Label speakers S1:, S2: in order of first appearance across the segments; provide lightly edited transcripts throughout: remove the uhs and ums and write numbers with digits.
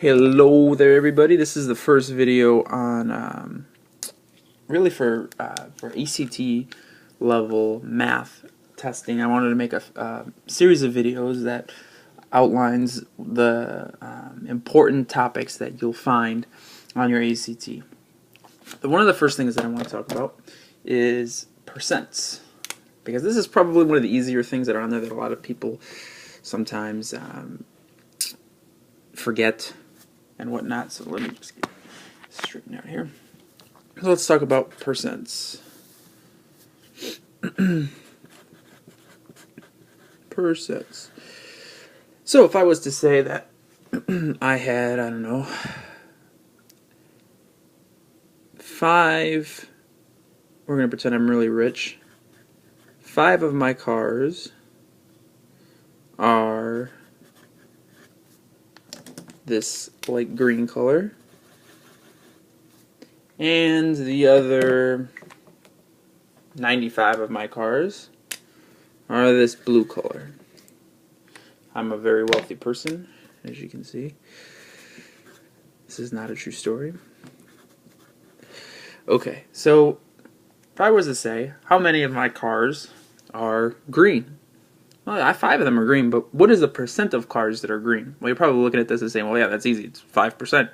S1: Hello there, everybody. This is the first video on really for ACT level math testing. I wanted to make a series of videos that outlines the important topics that you'll find on your ACT. One of the first things that I want to talk about is percents, because this is probably one of the easier things that are on there that a lot of people sometimes forget and whatnot. So let me just get straightened out here. So let's talk about percents. Percents. So if I was to say that I had, I don't know, 5, we're going to pretend I'm really rich. 5 of my cars are this light green color, and the other 95 of my cars are this blue color. I'm a very wealthy person, as you can see. This is not a true story. Okay, so if I was to say how many of my cars are green, well, 5 of them are green, but what is the percent of cars that are green? Well, you're probably looking at this and saying, well, yeah, that's easy. It's 5%.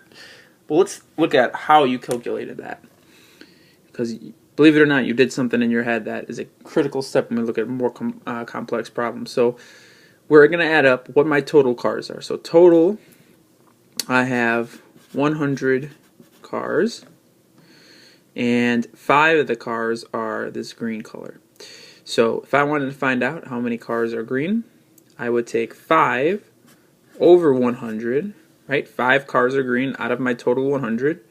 S1: Well, let's look at how you calculated that. Because, believe it or not, you did something in your head that is a critical step when we look at more complex problems. So, we're going to add up what my total cars are. So, total, I have 100 cars. And 5 of the cars are this green color. So if I wanted to find out how many cars are green, I would take 5 over 100, right? 5 cars are green out of my total 100,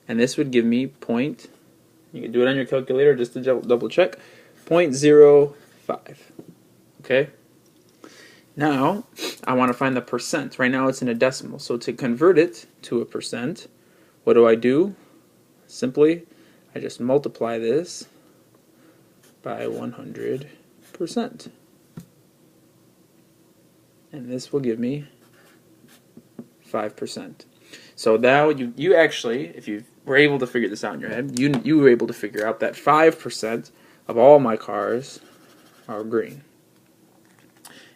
S1: and this would give me point, you can do it on your calculator just to double check, 0.05, okay? Now, I want to find the percent. Right now it's in a decimal, so to convert it to a percent, what do? Simply, I just multiply this by 100%. And this will give me 5%. So now you actually, if you were able to figure this out in your head, you were able to figure out that 5% of all my cars are green.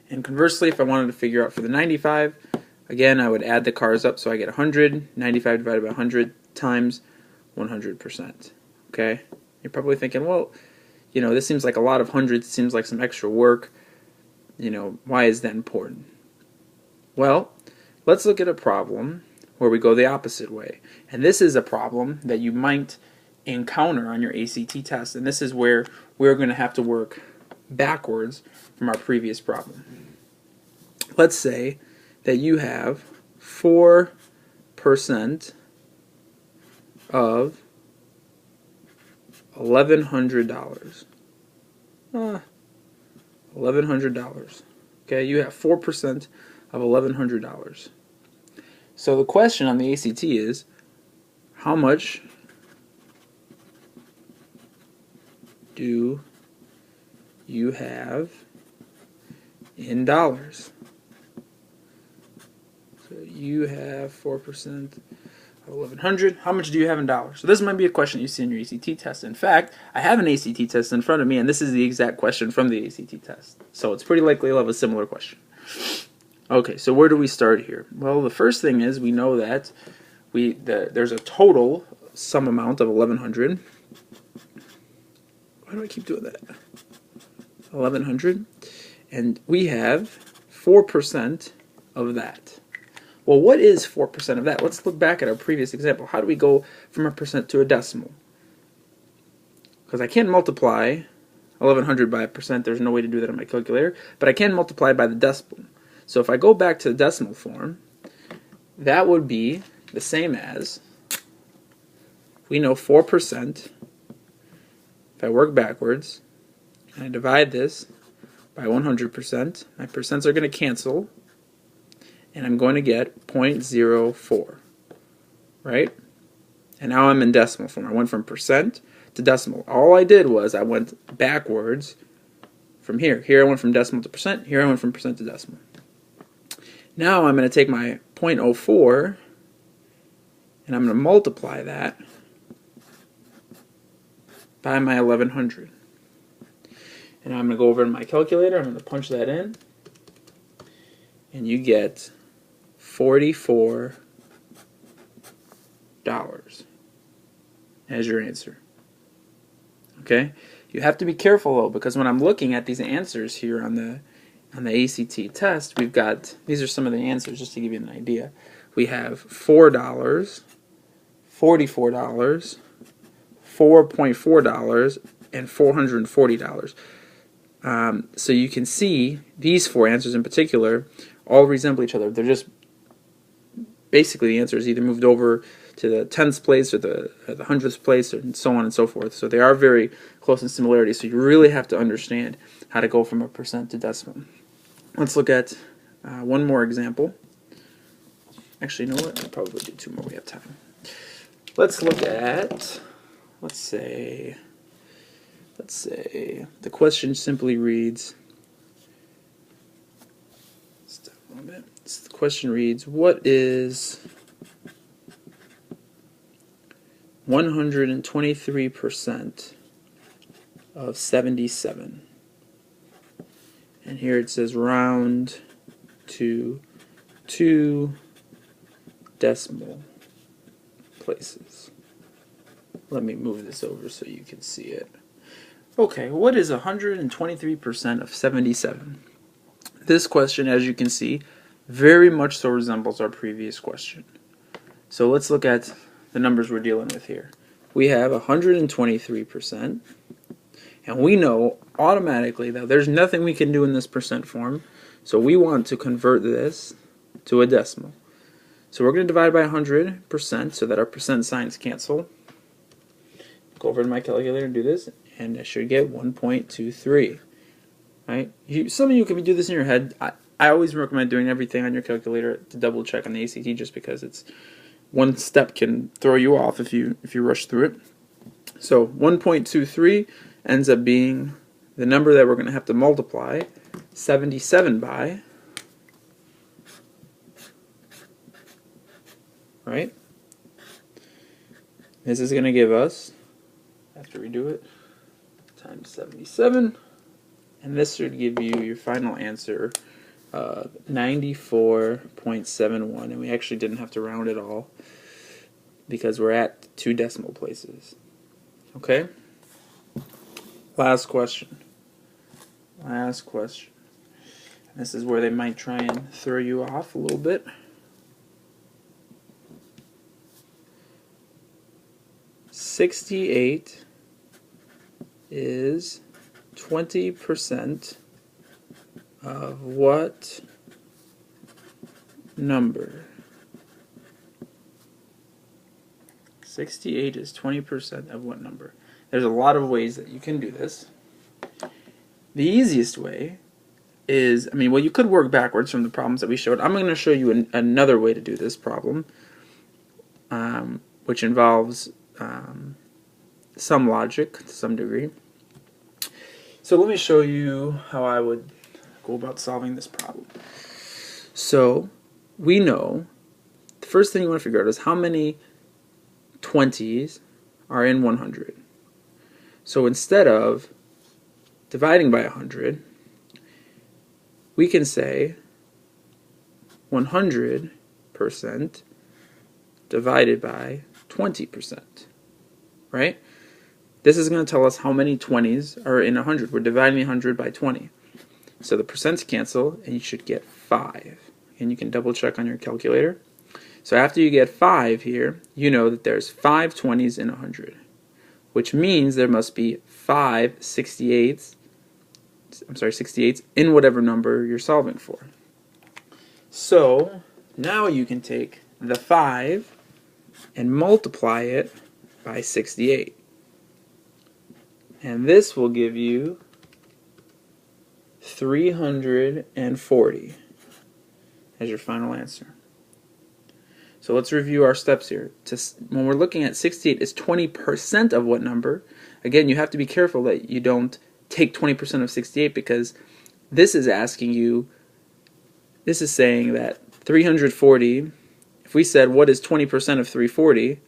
S1: And conversely, if I wanted to figure out for the 95, again, I would add the cars up, so I get 100, 95 divided by 100 times 100%. Okay? You're probably thinking, well, you know, this seems like a lot of hundreds, it seems like some extra work. You know, why is that important? Well, let's look at a problem where we go the opposite way. And this is a problem that you might encounter on your ACT test. And this is where we're going to have to work backwards from our previous problem. Let's say that you have 4% of $1,100. $1,100. Okay, you have 4% of $1,100. So the question on the ACT is, how much do you have in dollars? So you have 4% of 1,100. How much do you have in dollars? So this might be a question you see in your ACT test. In fact, I have an ACT test in front of me, and this is the exact question from the ACT test. So it's pretty likely you'll have a similar question. Okay, so where do we start here? Well, the first thing is we know that there's a total sum amount of 1,100. Why do I keep doing that? 1,100, and we have 4% of that. Well, what is 4% of that? Let's look back at our previous example. How do we go from a percent to a decimal? Because I can't multiply 1,100 by a percent. There's no way to do that on my calculator. But I can multiply by the decimal. So if I go back to the decimal form, that would be the same as, we know 4%. If I work backwards, and I divide this by 100%, my percents are going to cancel, and I'm going to get 0.04, right? And now I'm in decimal form. I went from percent to decimal. All I did was I went backwards from here. Here I went from decimal to percent. Here I went from percent to decimal. Now I'm going to take my 0.04 and I'm going to multiply that by my 1100. And I'm going to go over to my calculator, I'm going to punch that in, and you get $44 as your answer. Okay? You have to be careful though, because when I'm looking at these answers here on the ACT test, we've got, these are some of the answers just to give you an idea. We have $4, $44, $4.4, and $440. So you can see these four answers in particular all resemble each other. They're just basically the answers either moved over to the 10th place or the 100th place, and so on and so forth. So they are very close in similarity. So you really have to understand how to go from a percent to decimal. Let's look at one more example. Actually, you know what? I'll probably do two more. We have time. Let's look at, let's say the question simply reads, step a little bit. The question reads, what is 123% of 77? And here it says round to 2 decimal places. Let me move this over so you can see it. Okay, what is 123% of 77? This question, as you can see, very much so resembles our previous question. So let's look at the numbers we're dealing with here. We have 123%, and we know automatically that there's nothing we can do in this percent form, so we want to convert this to a decimal. So we're going to divide by 100% so that our percent signs cancel. Go over to my calculator and do this, and I should get 1.23. Right? Some of you can do this in your head. I always recommend doing everything on your calculator to double check on the ACT, just because it's one step can throw you off if you rush through it. So 1.23 ends up being the number that we're going to have to multiply 77 by. Right? This is going to give us, after we do it, times 77, and this should give you your final answer, 94.71, and we actually didn't have to round it all because we're at 2 decimal places. Okay? Last question. Last question. This is where they might try and throw you off a little bit. $68 is 20% of what number? 68 is 20% of what number? There's a lot of ways that you can do this. The easiest way is, well, you could work backwards from the problems that we showed. I'm going to show you another way to do this problem, which involves some logic to some degree. So let me show you how I would go about solving this problem. So we know the first thing you want to figure out is how many 20s are in 100. So instead of dividing by 100, we can say 100% divided by 20%, right? This is going to tell us how many 20s are in 100. We're dividing 100 by 20. So the percents cancel, and you should get 5. And you can double check on your calculator. So after you get 5 here, you know that there's 5 20s in 100, which means there must be 5 68s in whatever number you're solving for. So now you can take the 5 and multiply it by 68. And this will give you 340 as your final answer. So let's review our steps here. When we're looking at 68 is 20% of what number? Again, you have to be careful that you don't take 20% of 68, because this is asking you, this is saying that 340, if we said what is 20% of 340,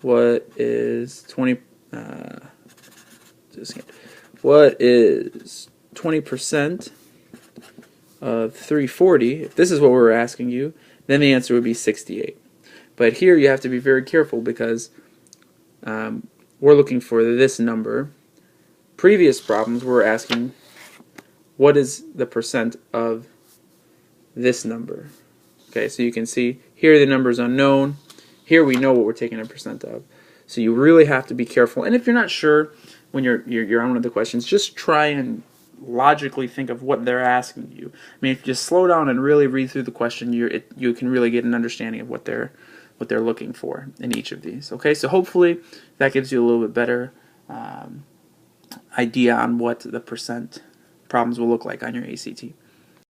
S1: what is 20? What is 20% of 340? If this is what we're asking you, then the answer would be 68. But here you have to be very careful because we're looking for this number. Previous problems we're asking what is the percent of this number. Okay, so you can see here the number is unknown. Here we know what we're taking a percent of. So you really have to be careful. And if you're not sure when you're on one of the questions, just try and logically think of what they're asking you. I mean, if you just slow down and really read through the question, you can really get an understanding of what they're looking for in each of these. Okay, so hopefully that gives you a little bit better idea on what the percent problems will look like on your ACT.